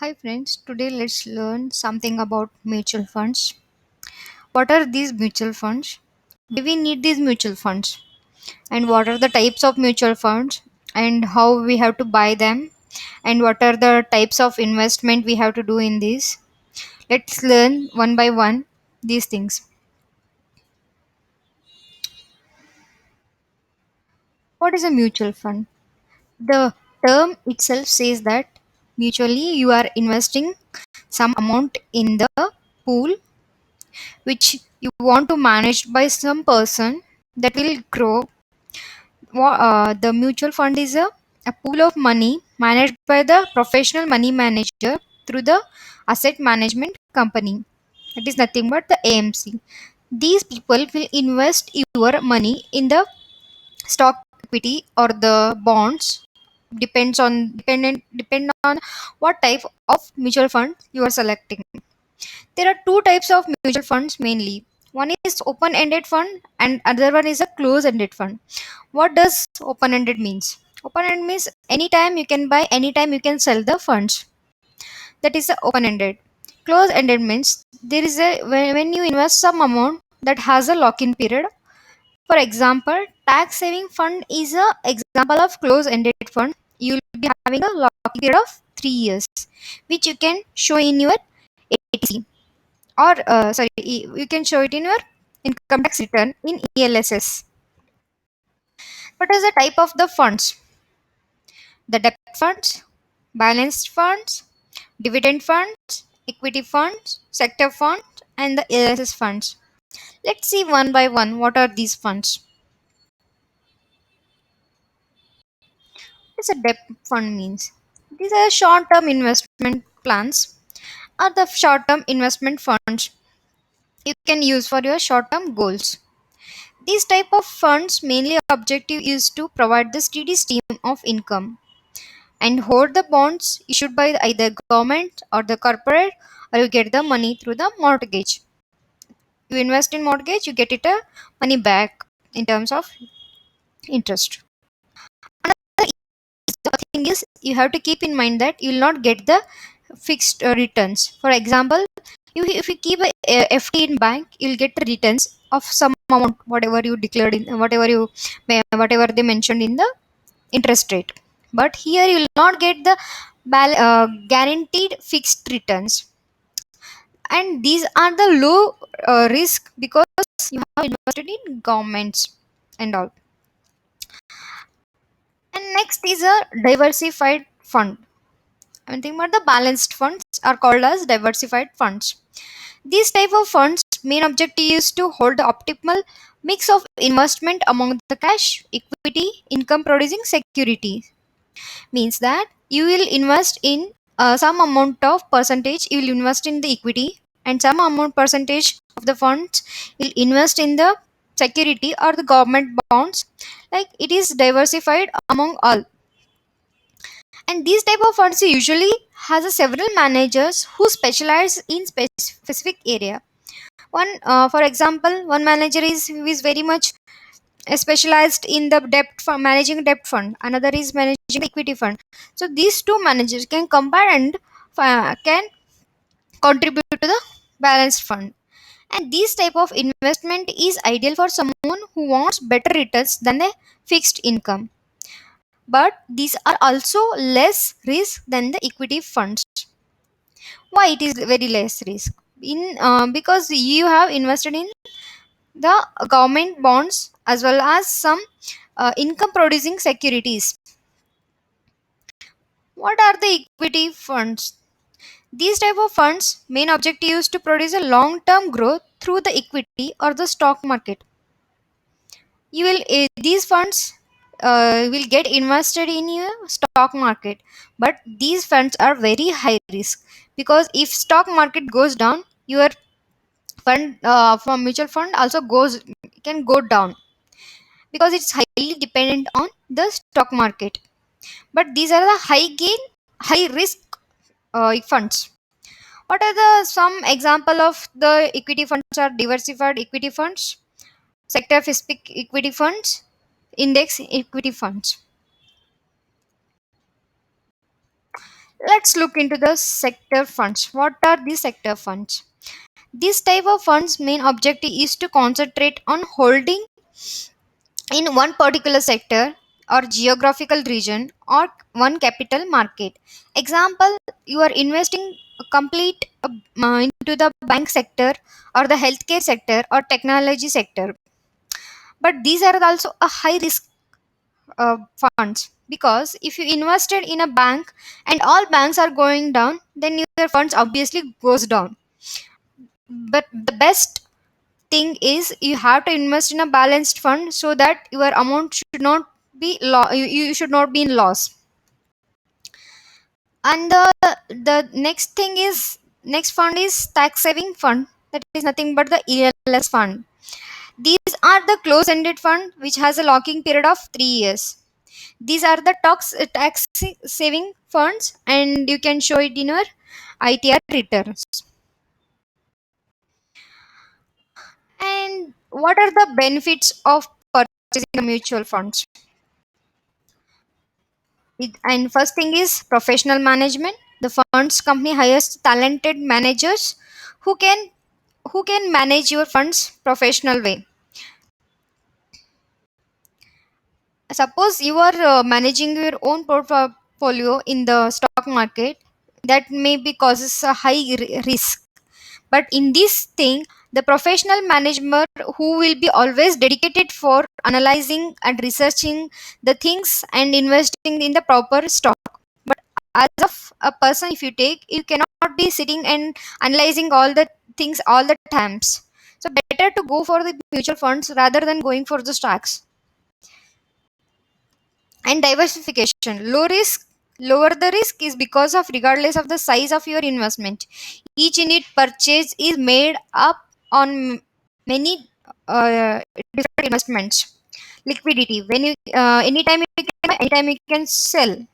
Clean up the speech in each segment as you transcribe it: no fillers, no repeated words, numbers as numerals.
Hi friends, today let's learn something about mutual funds. What are these mutual funds? Do we need these mutual funds? And what are the types of mutual funds and how we have to buy them? And what are the types of investment we have to do in these? Let's learn one by one these things. What is a mutual fund? The term itself says that mutually you are investing some amount in the pool which you want to manage by some person that will grow. The mutual fund is a pool of money managed by the professional money manager through the asset management company. It is nothing but the AMC. These people will invest your money in the stock, equity, or the bonds. Depend on what type of mutual fund you are selecting. There are two types of mutual funds mainly. One is open ended fund and other one is a close ended fund. What does open ended means? Open ended means anytime you can buy, anytime you can sell the funds. That is the open ended. Close ended means there is a when you invest some amount that has a lock in period. For example, tax saving fund is a example of close ended fund. You will be having a lock in period of 3 years which you can show in your ATC, or you can show it in your income tax return in ELSS. What is the type of the funds? The debt funds, balanced funds, dividend funds, equity funds, sector funds, and the ELSS funds. Let's see one by one what are these funds. What is a debt fund means? These are short-term investment plans or the short-term investment funds you can use for your short-term goals. These type of funds mainly objective is to provide the steady stream of income and hold the bonds issued by either government or the corporate, or you get the money through the mortgage. You invest in mortgage, you get it a money back in terms of interest. Another thing is you have to keep in mind that you will not get the fixed returns. For example, if you keep a FD in bank, you'll get the returns of some amount, whatever you declared in, whatever they mentioned in the interest rate. But here you will not get the guaranteed fixed returns, and these are the low risk because you have invested in governments and all. And next is a diversified fund. I think about the balanced funds are called as diversified funds. These type of funds main objective is to hold the optimal mix of investment among the cash, equity, income producing securities. Means that you will invest in some amount of percentage you will invest in the equity, and some amount percentage of the funds will invest in the security or the government bonds, like it is diversified among all. And these type of funds usually has a several managers who specialize in specific area. For example, one manager is who is very much specialized in the managing debt fund, another is managing the equity fund. So these two managers can combine and can contribute to the balanced fund. And this type of investment is ideal for someone who wants better returns than a fixed income, but these are also less risk than the equity funds. Why it is very less risk? In Because you have invested in the government bonds as well as some income producing securities. What are the equity funds? These type of funds main objective is to produce a long term growth through the equity or the stock market. These funds will get invested in your stock market, but these funds are very high risk, because if stock market goes down, your fund from mutual fund also can go down, because it's highly dependent on the stock market. But these are the high gain, high risk funds. What are the some example of the equity funds? Are diversified equity funds, sector specific equity funds, index equity funds. Let's look into the sector funds. What are these sector funds? This type of funds main objective is to concentrate on holding in one particular sector or geographical region or one capital market. Example, you are investing complete into the bank sector or the healthcare sector or technology sector. But these are also a high risk funds, because if you invested in a bank and all banks are going down, then your funds obviously goes down. But the best thing is you have to invest in a balanced fund so that your amount should not be you should not be in loss. And the next thing is, next fund is tax saving fund, that is nothing but the ELS fund. These are the close ended fund which has a locking period of 3 years. These are the tax saving funds, and you can show it in your ITR returns. And what are the benefits of purchasing the mutual funds? And first thing is professional management. The funds company hires talented managers who can manage your funds professional way. Suppose you are managing your own portfolio in the stock market, that may be causes a high risk. But in this thing, the professional manager who will be always dedicated for analyzing and researching the things and investing in the proper stock. But as of a person, if you take, you cannot be sitting and analyzing all the things all the times. So better to go for the mutual funds rather than going for the stocks. And diversification, low risk, lower the risk is because of regardless of the size of your investment, each unit purchase is made up on many different investments. Liquidity, when you anytime you can buy, anytime you can sell,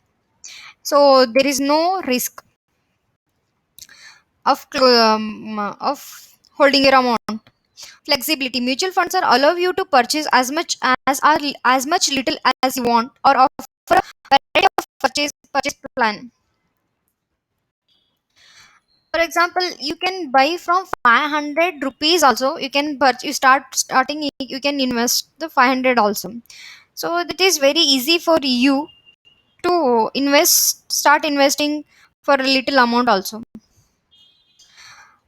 so there is no risk of holding your amount. Flexibility, mutual funds are allow you to purchase as much little as you want, or offer a variety of purchase plan. For example, you can buy from 500 rupees also. You can you starting, you can invest the 500 also. So that is very easy for you to start investing for a little amount also.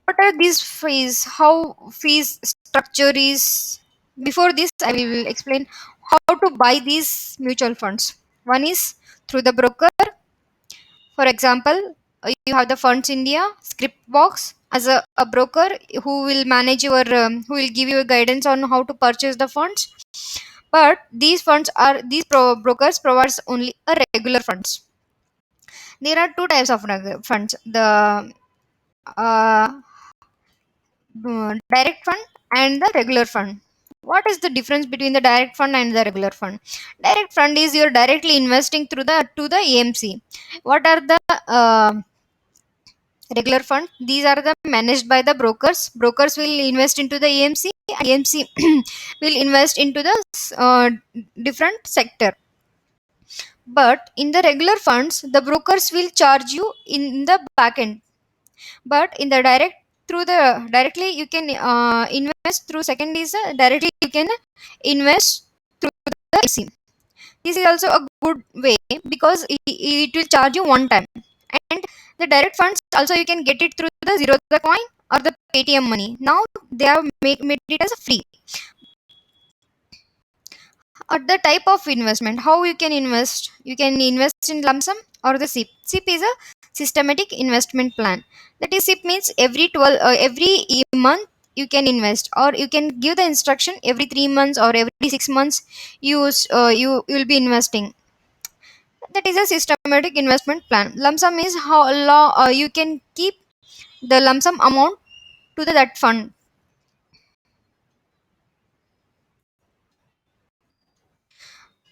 What are these fees? How fees structure is? Before this, I will explain how to buy these mutual funds. One is through the broker. For example, you have the Funds India, Script Box as a broker who will manage your, who will give you guidance on how to purchase the funds. But these brokers provides only a regular funds. There are two types of funds: the uh, direct fund and the regular fund. What is the difference between the direct fund and the regular fund? Direct fund is you're directly investing through the to the AMC. What are the regular fund? These are the managed by the brokers will invest into the AMC, AMC will invest into the different sector. But in the regular funds, the brokers will charge you in the back end. But in the direct, through the directly you can invest through, second is directly you can invest through the AMC. This is also a good way because it will charge you one time. And the direct funds also you can get it through the zero the coin or the Paytm money. Now they have made it as a free. Or the type of investment, how you can invest in lump sum or the SIP is a systematic investment plan. That is, SIP means every month you can invest, or you can give the instruction every 3 months or every 6 months you will be investing. That is a systematic investment plan. Lump sum is how long you can keep the lump sum amount to that fund.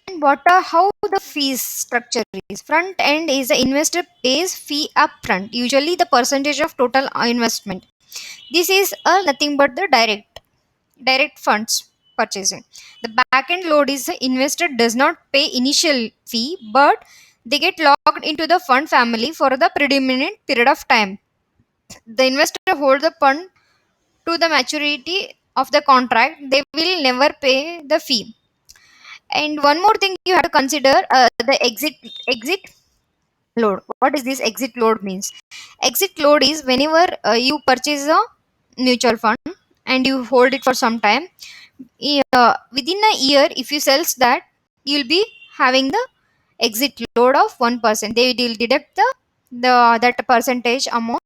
And what are how the fees structure is? Front end is the investor pays fee upfront, usually the percentage of total investment. This is nothing but the direct funds purchasing. The back end load is the investor does not pay initial fee, but They get locked into the fund family for the predominant period of time. The investor hold the fund to the maturity of the contract. They will never pay the fee. And one more thing you have to consider, the exit load. What is this exit load means? Exit load is whenever you purchase a mutual fund and you hold it for some time. Within a year, if you sells that, you'll be having the exit load of 1%. They will deduct the that percentage amount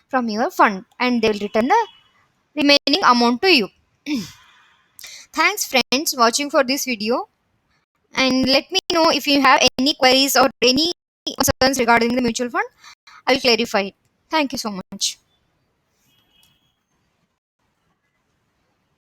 from your fund, and they will return the remaining amount to you. Thanks friends watching for this video, and let me know if you have any queries or any concerns regarding the mutual fund. I will clarify it. Thank you so much.